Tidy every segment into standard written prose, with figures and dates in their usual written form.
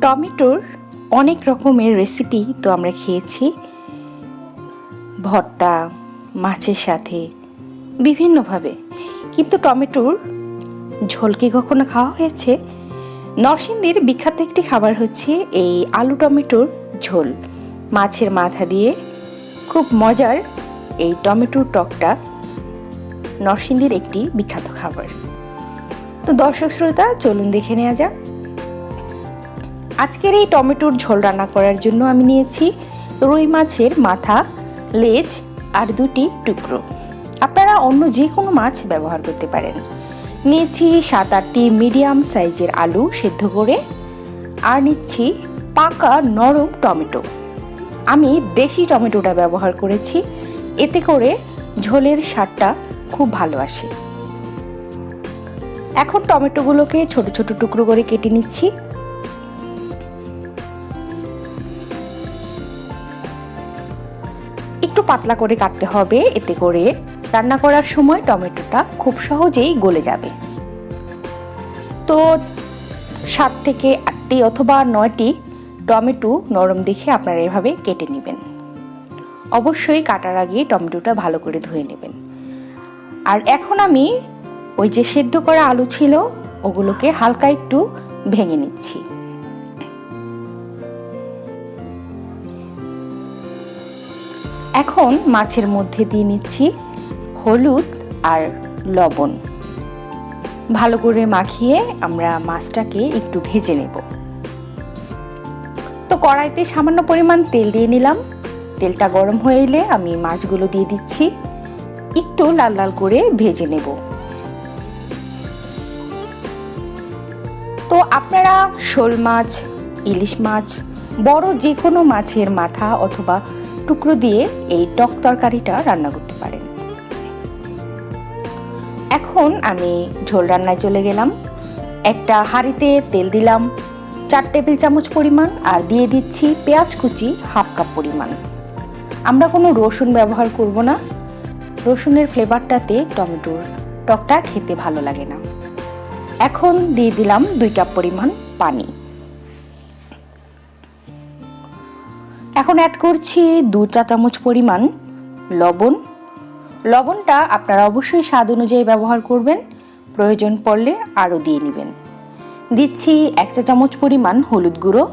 টমেটোর অনেক রকমের রেসিপি তো আমরা খেয়েছি, ভর্তা, মাছের সাথে বিভিন্নভাবে, কিন্তু টমেটোর ঝোল কি কখনো খাওয়া হয়েছে? নরসিংদীর বিখ্যাত একটি খাবার হচ্ছে এই আলু টমেটোর ঝোল। মাছের মাথা দিয়ে খুব মজার এই টমেটোর টকটা নরসিংদীর একটি বিখ্যাত খাবার। তো দর্শক শ্রোতা, চলুন দেখে নেওয়া যাক। আজকের এই টমেটোর ঝোল রান্না করার জন্য আমি নিয়েছি রুই মাছের মাথা, লেজ আর 2টি টুকরো। আপনারা অন্য যে কোনো মাছ ব্যবহার করতে পারেন। নিয়েছি 7-8টি মিডিয়াম সাইজের আলু সেদ্ধ করে, আর নিচ্ছি পাকা নরম টমেটো। আমি দেশি টমেটোটা ব্যবহার করেছি, এতে করে ঝোলের স্বাদটা খুব ভালো আসে। এখন টমেটোগুলোকে ছোট ছোট টুকরো করে কেটে নিচ্ছি। একটু পাতলা করে কাটতে হবে, এতে করে রান্না করার সময় টমেটোটা খুব সহজেই গলে যাবে। তো 7 থেকে 8টি অথবা 9টি টমেটো নরম দেখে আপনারা এভাবে কেটে নেবেন। অবশ্যই কাটার আগে টমেটোটা ভালো করে ধুয়ে নেবেন। আর এখন আমি ওই যে সেদ্ধ করা আলু ছিল ওগুলোকে হালকা একটু ভেঙে নিচ্ছি। এখন মাছের মধ্যে দিয়ে নিচ্ছি হলুদ আর লবণ। ভালো করে মাখিয়ে আমরা মাছটাকে একটু ভেজে নেব। তো কড়াইতে সামান্য পরিমাণ তেল দিয়ে নিলাম। তেলটা গরম হয়ে এলে আমি মাছগুলো দিয়ে দিচ্ছি, একটু লাল লাল করে ভেজে নেব। তো আপনারা শোল মাছ, ইলিশ মাছ, বড় যে কোনো মাছের মাথা অথবা টুকরো দিয়ে এই টক তরকারিটা রান্না করতে পারেন। এখন আমি ঝোল রান্নায় চলে গেলাম। একটা হাঁড়িতে তেল দিলাম 4 টেবিল চামচ পরিমাণ, আর দিয়ে দিচ্ছি পেঁয়াজ কুচি 1/2 কাপ পরিমাণ। আমরা কোনো রসুন ব্যবহার করব না, রসুনের ফ্লেভারটাতে টমেটোর টকটা খেতে ভালো লাগে না। এখন দিয়ে দিলাম 2 কাপ পরিমাণ পানি। এখন অ্যাড করছি 2 চা চামচ পরিমাণ লবণ। লবণটা আপনারা অবশ্যই স্বাদ অনুযায়ী ব্যবহার করবেন, প্রয়োজন পড়লে আরও দিয়ে নেবেন। দিচ্ছি 1 চা চামচ পরিমাণ হলুদ গুঁড়ো,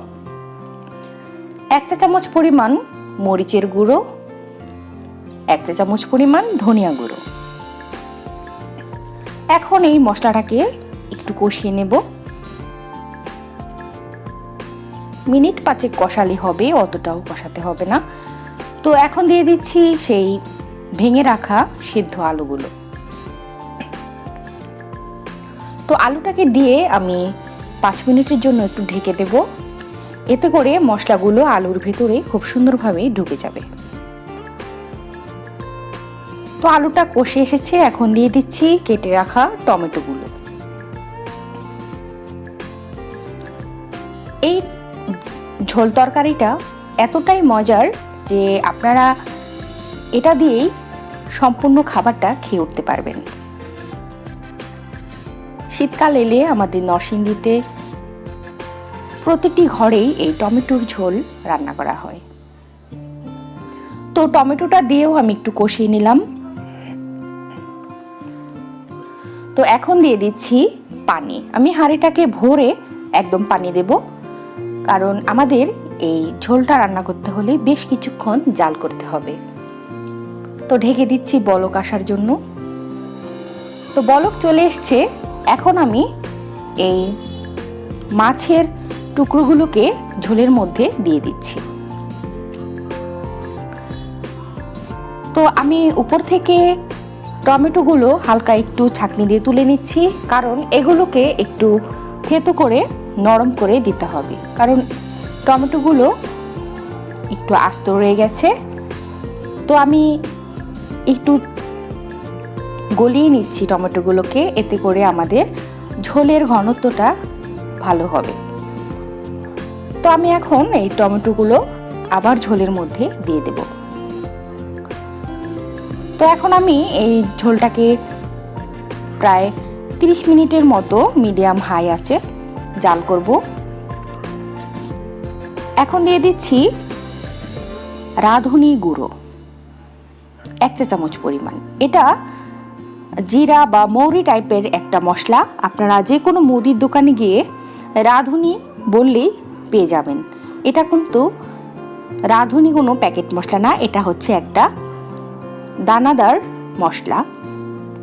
1 চা চামচ পরিমাণ মরিচের গুঁড়ো, 1 চা চামচ পরিমাণ ধনিয়া গুঁড়ো। এখন এই মশলাটাকে একটু কষিয়ে নেব। মিনিট 5 কষালে হবে, অতটাও কষাতে হবে না। তো এখন দিয়ে দিচ্ছি সেই ভেঙে রাখা সিদ্ধ আলুগুলো। তো আলুটাকে দিয়ে আমি 5 মিনিটের জন্য একটু ঢেকে দেব, এতে করে মশলাগুলো আলুর ভেতরে খুব সুন্দরভাবে ঢুকে যাবে। তো আলুটা কষে এসেছে, এখন দিয়ে দিচ্ছি কেটে রাখা টমেটোগুলো। এই ঝোল তরকারিটা এতটাই মজার যে আপনারা এটা দিয়েই সম্পূর্ণ খাবারটা খেয়ে উঠতে পারবেন। শীতকাল এলে আমাদের নরসিংদীতে প্রতিটি ঘরেই এই টমেটোর ঝোল রান্না করা হয়। তো টমেটোটা দিয়েও আমি একটু কষিয়ে নিলাম। তো এখন দিয়ে দিচ্ছি পানি। আমি হাঁড়িটাকে ভরে একদম পানি দেব, কারণ আমাদের এই ঝোলটা রান্না করতে হলে বেশ কিছুক্ষণ জাল করতে হবে। তো ঢেকে দিচ্ছি বলক আসার জন্য। তো বলক চলে এসছে, এখন আমি এই মাছের টুকরোগুলোকে ঝোলের মধ্যে দিয়ে দিচ্ছি। তো আমি উপর থেকে টমেটোগুলো হালকা একটু ছাঁকনি দিয়ে তুলে নিচ্ছি, কারণ এগুলোকে একটু থেতো করে নরম করে দিতে হবে, কারণ টমেটোগুলো একটু আস্ত রয়ে গেছে। তো আমি একটু গলিয়ে নিচ্ছি টমেটোগুলোকে, এতে করে আমাদের ঝোলের ঘনত্বটা ভালো হবে। তো আমি এখন এই টমেটোগুলো আবার ঝোলের মধ্যে দিয়ে দেব। তো এখন আমি এই ঝোলটাকে প্রায় 30 মিনিটের মতো মিডিয়াম হাই আছে জাল করব। এখন দিয়ে দিচ্ছি রাঁধুনি গুঁড়ো 1 চা চামচ পরিমাণ। এটা জিরা বা মৌরি টাইপের একটা মশলা। আপনারা যে কোনো মুদির দোকানে গিয়ে রাঁধুনি বললেই পেয়ে যাবেন। এটা কিন্তু রাঁধুনি কোনো প্যাকেট মশলা না, এটা হচ্ছে একটা দানাদার মশলা,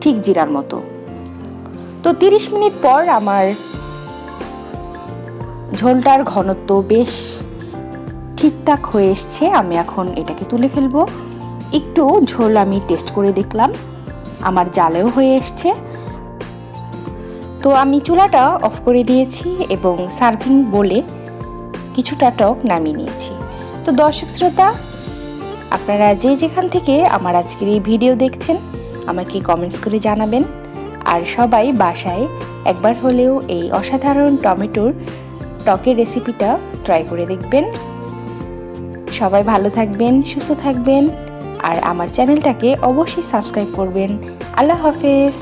ঠিক জিরার মতো। তো 30 মিনিট পর আমার ঝোলটার ঘনত্ব বেশ ঠিকঠাক হয়ে এসছে। আমি এখন এটাকে তুলে ফেলবো। একটু ঝোল আমি টেস্ট করে দেখলাম, আমার জালেও হয়ে এসছে। তো আমি চুলাটা অফ করে দিয়েছি এবং সার্ভিং বলে কিছুটা টক নামিয়ে নিয়েছি। তো দর্শক শ্রোতা, আপনারা যে যেখান থেকে আমার আজকের এই ভিডিও দেখছেন আমাকে কমেন্টস করে জানাবেন। আর সবাই বাসায় একবার হলেও এই অসাধারণ টমেটোর টকের রেসিপিটা ট্রাই করে দেখবেন। সবাই ভালো থাকবেন, সুস্থ থাকবেন, আর আমার চ্যানেলটাকে অবশ্যই সাবস্ক্রাইব করবেন। আল্লাহ হাফেজ।